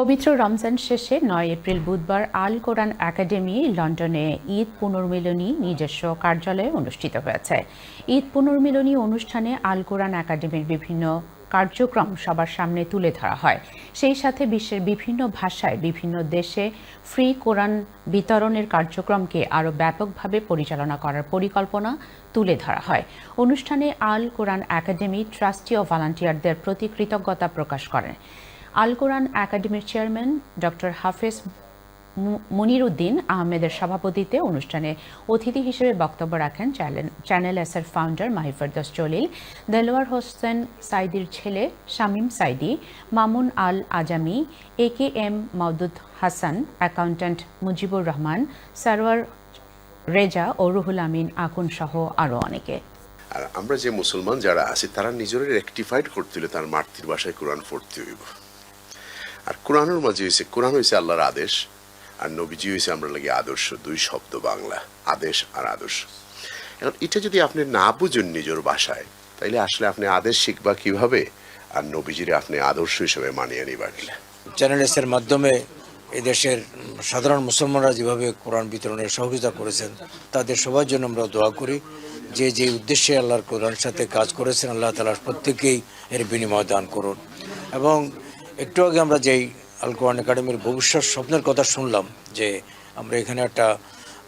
পবিত্র রমজান শেষে ৯ এপ্রিল বুধবার আল কোরআন একাডেমি লন্ডনে ঈদ পুনর্মিলনী নিজস্ব কার্যালয়ে অনুষ্ঠিত হয়েছে। ঈদ পুনর্মিলনী অনুষ্ঠানে আল কোরআন একাডেমির বিভিন্ন কার্যক্রম সবার সামনে তুলে ধরা হয়। সেই সাথে বিশ্বের বিভিন্ন ভাষায় বিভিন্ন দেশে ফ্রি কোরআন বিতরণের কার্যক্রমকে আরও ব্যাপকভাবে পরিচালনা করার পরিকল্পনা তুলে ধরা হয়। অনুষ্ঠানে আল কোরআন একাডেমি ট্রাস্টি ও ভলান্টিয়ারদের প্রতি কৃতজ্ঞতা প্রকাশ করেন। আল কোরআন একাডেমির চেয়ারম্যান ডক্টর হাফেজ মুনিরউদ্দিন আহমেদের সভাপতিত্বে অনুষ্ঠানে অতিথি হিসেবে বক্তব্য রাখেন চ্যানেল এসের ফাউন্ডার মাহিফেরদৌস জলিল, দেলোয়ার হোসেন সাইদির ছেলে শামীম সাইদি, মামুন আল আজামি, AKM মাওদুদ হাসান, অ্যাকাউন্ট্যান্ট মুজিবুর রহমান, সারওয়ার রেজা ও রুহুল আমিন আকুন সহ আরও অনেকে। আর আমরা যে মুসলমান যারা আছি তারা নিজেদের রেকটিফাইড করতে হলে তার মাতৃভাষায় কোরআন পড়তে হইব। আর কোরআনের মাঝে হয়েছে কোরআন হয়েছে আল্লাহর আদেশ, আর নবীজি হয়েছে আমরা লাগে আদর্শ। দুই শব্দ বাংলা, আদেশ আর আদর্শ। এখন এটা যদি আপনি না বুঝেন নিজের ভাষায়, তাইলে আসলে আপনি আদেশ শিখবা কিভাবে, আর নবীজিরে আপনি আদর্শ হিসেবে মানিয়ে নিবা গেলে। চ্যানেল এসের মাধ্যমে এদেশের সাধারণ মুসলমানরা যেভাবে কোরআন বিতরণের সহযোগিতা করেছেন তাদের সবার জন্য আমরা দোয়া করি। যে উদ্দেশ্যে আল্লাহর কোরআনের সাথে কাজ করেছেন আল্লাহ তাআলা প্রত্যেককেই এর বিনিময় দান করুন। এবং একটু আগে আমরা যেই আল কোরআন একাডেমির ভবিষ্যৎ স্বপ্নের কথা শুনলাম, যে আমরা এখানে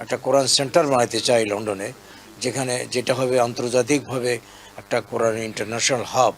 একটা কোরআন সেন্টার বানাতে চাই লন্ডনে, যেটা হবে আন্তর্জাতিকভাবে একটা কোরআন ইন্টারন্যাশনাল হাব।